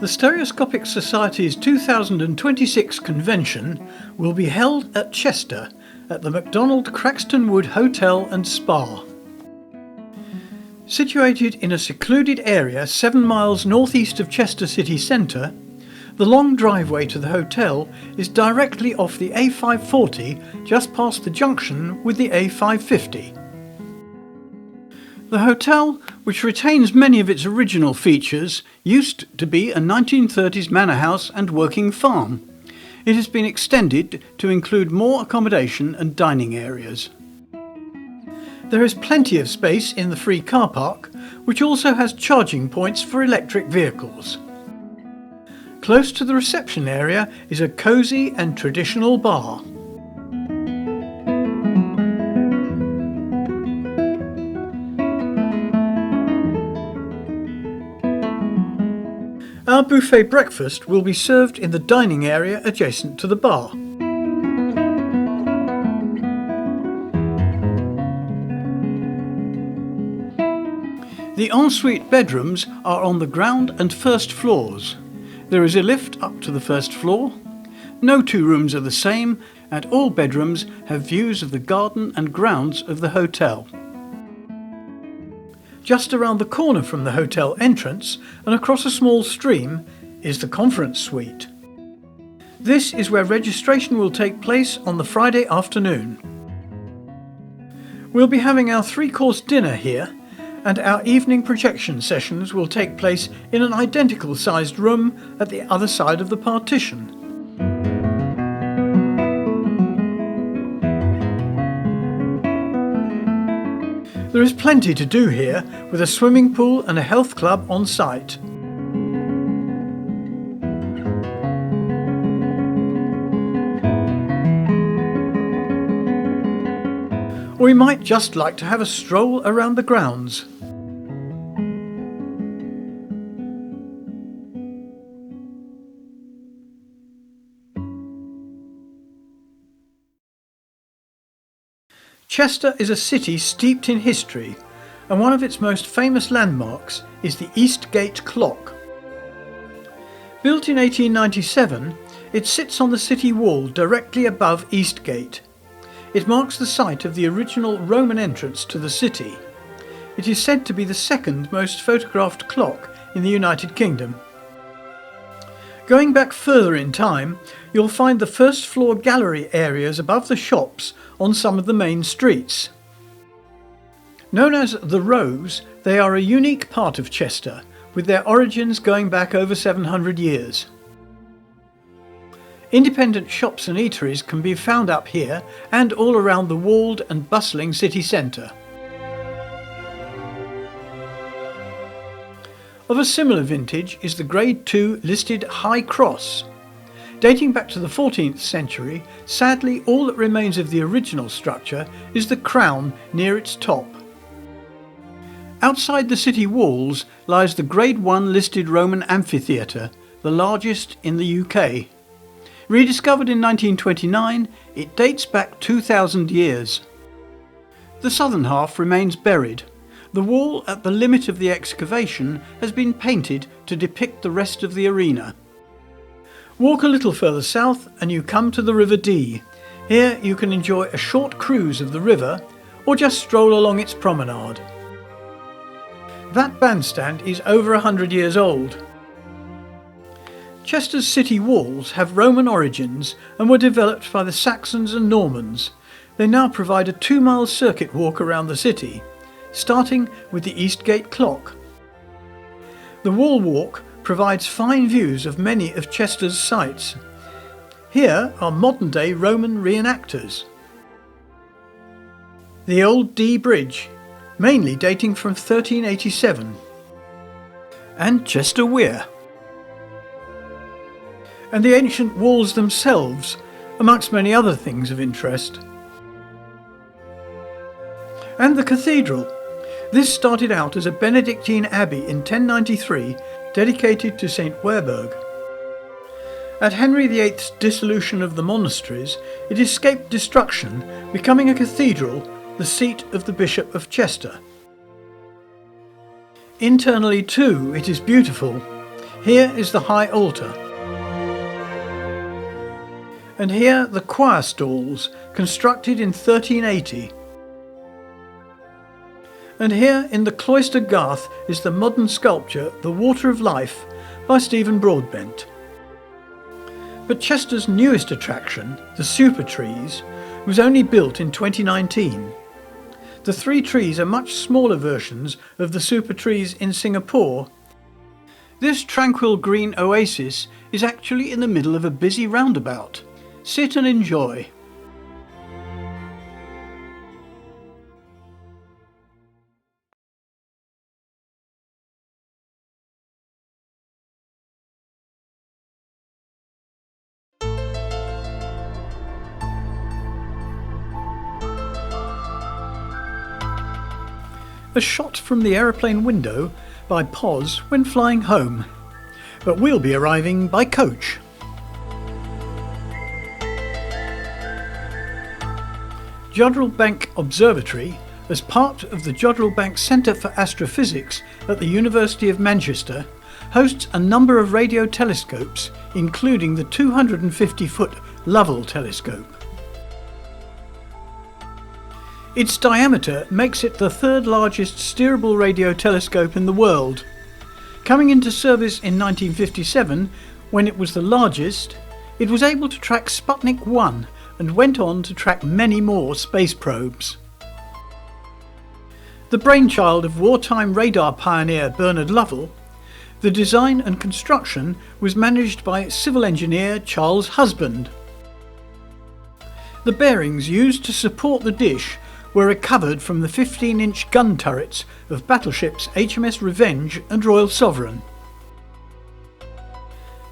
The Stereoscopic Society's 2026 convention will be held at Chester at the MacDonald Craxton Wood Hotel and Spa. Situated in a secluded area 7 miles northeast of Chester city centre, the long driveway to the hotel is directly off the A540 just past the junction with the A550. The hotel, which retains many of its original features, used to be a 1930s manor house and working farm. It has been extended to include more accommodation and dining areas. There is plenty of space in the free car park, which also has charging points for electric vehicles. Close to the reception area is a cosy and traditional bar. Our buffet breakfast will be served in the dining area adjacent to the bar. The ensuite bedrooms are on the ground and first floors. There is a lift up to the first floor. No two rooms are the same, and all bedrooms have views of the garden and grounds of the hotel. Just around the corner from the hotel entrance and across a small stream is the conference suite. This is where registration will take place on the Friday afternoon. We'll be having our 3-course dinner here, and our evening projection sessions will take place in an identical sized room at the other side of the partition. There is plenty to do here, with a swimming pool and a health club on site. Or we might just like to have a stroll around the grounds. Chester is a city steeped in history, and one of its most famous landmarks is the East Gate Clock. Built in 1897, it sits on the city wall directly above East Gate. It marks the site of the original Roman entrance to the city. It is said to be the second most photographed clock in the United Kingdom. Going back further in time, you'll find the first floor gallery areas above the shops on some of the main streets. Known as the Rows, they are a unique part of Chester, with their origins going back over 700 years. Independent shops and eateries can be found up here and all around the walled and bustling city centre. Of a similar vintage is the Grade II listed High Cross. Dating back to the 14th century, sadly all that remains of the original structure is the crown near its top. Outside the city walls lies the Grade I listed Roman amphitheatre, the largest in the UK. Rediscovered in 1929, it dates back 2,000 years. The southern half remains buried. The wall at the limit of the excavation has been painted to depict the rest of the arena. Walk a little further south and you come to the River Dee. Here you can enjoy a short cruise of the river or just stroll along its promenade. That bandstand is over 100 years old. Chester's city walls have Roman origins and were developed by the Saxons and Normans. They now provide a 2-mile circuit walk around the city, starting with the East Gate Clock. The wall walk provides fine views of many of Chester's sites. Here are modern-day Roman reenactors. The Old Dee Bridge, mainly dating from 1387. And Chester Weir. And the ancient walls themselves, amongst many other things of interest. And the cathedral. This started out as a Benedictine abbey in 1093, dedicated to St. Werburg. At Henry VIII's dissolution of the monasteries, it escaped destruction, becoming a cathedral, the seat of the Bishop of Chester. Internally too, it is beautiful. Here is the high altar. And here the choir stalls, constructed in 1380. And here in the cloister garth is the modern sculpture The Water of Life by Stephen Broadbent. But Chester's newest attraction, the super trees, was only built in 2019. The three trees are much smaller versions of the super trees in Singapore. This tranquil green oasis is actually in the middle of a busy roundabout. Sit and enjoy. A shot from the aeroplane window by Pos when flying home. But we'll be arriving by coach. Jodrell Bank Observatory, as part of the Jodrell Bank Centre for Astrophysics at the University of Manchester, hosts a number of radio telescopes, including the 250-foot Lovell telescope. Its diameter makes it the third largest steerable radio telescope in the world. Coming into service in 1957, when it was the largest, it was able to track Sputnik 1 and went on to track many more space probes. The brainchild of wartime radar pioneer Bernard Lovell, the design and construction was managed by civil engineer Charles Husband. The bearings used to support the dish were recovered from the 15-inch gun turrets of battleships HMS Revenge and Royal Sovereign.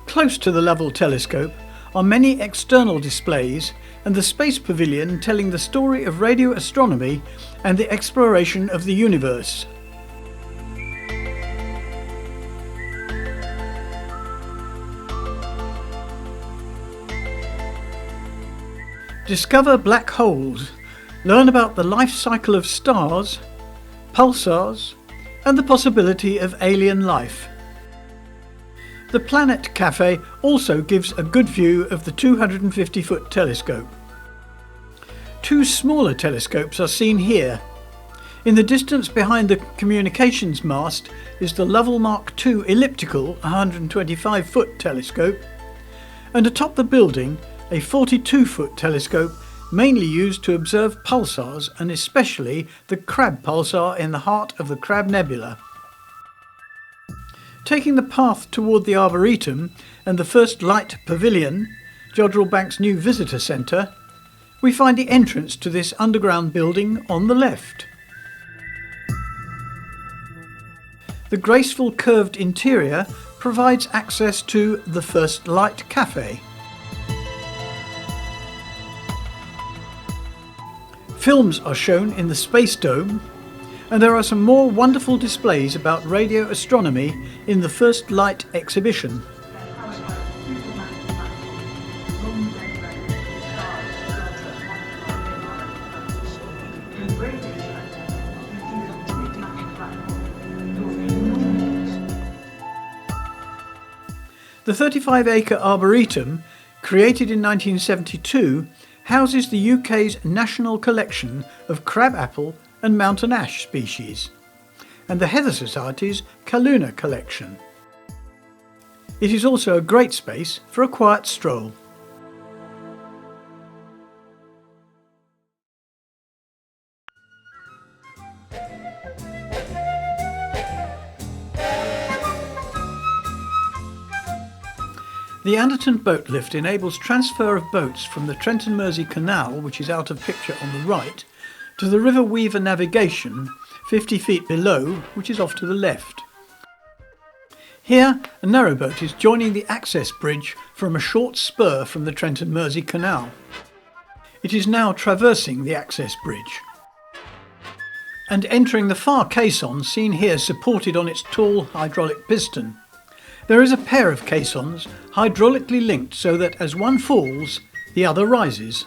Close to the Lovell telescope are many external displays and the space pavilion telling the story of radio astronomy and the exploration of the universe. Discover black holes. Learn about the life cycle of stars, pulsars, and the possibility of alien life. The Planet Cafe also gives a good view of the 250-foot telescope. Two smaller telescopes are seen here. In the distance behind the communications mast is the Lovell Mark II elliptical 125-foot telescope, and atop the building a 42-foot telescope mainly used to observe pulsars and especially the Crab pulsar in the heart of the Crab Nebula. Taking the path toward the Arboretum and the First Light Pavilion, Jodrell Bank's new visitor centre, we find the entrance to this underground building on the left. The graceful curved interior provides access to the First Light Cafe. Films are shown in the Space Dome, and there are some more wonderful displays about radio astronomy in the First Light exhibition. The 35-acre Arboretum, created in 1972, houses the UK's national collection of crabapple and mountain ash species, and the Heather Society's Calluna collection. It is also a great space for a quiet stroll. The Anderton boat lift enables transfer of boats from the Trenton Mersey Canal, which is out of picture on the right, to the River Weaver Navigation, 50 feet below, which is off to the left. Here, a narrowboat is joining the access bridge from a short spur from the Trenton Mersey Canal. It is now traversing the access bridge and entering the far caisson seen here supported on its tall hydraulic piston. There is a pair of caissons hydraulically linked so that as one falls, the other rises.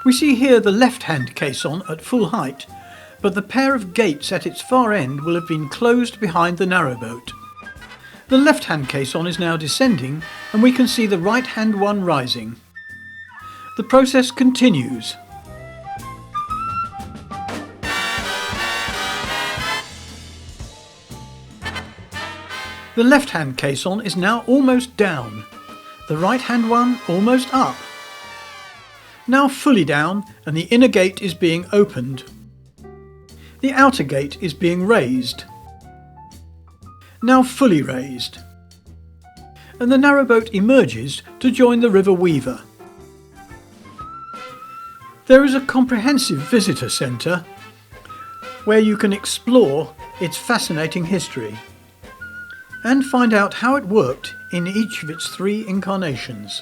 We see here the left-hand caisson at full height, but the pair of gates at its far end will have been closed behind the narrowboat. The left-hand caisson is now descending and we can see the right-hand one rising. The process continues. The left-hand caisson is now almost down. The right-hand one almost up. Now fully down and the inner gate is being opened. The outer gate is being raised. Now fully raised. And the narrowboat emerges to join the River Weaver. There is a comprehensive visitor centre where you can explore its fascinating history and find out how it worked in each of its 3 incarnations.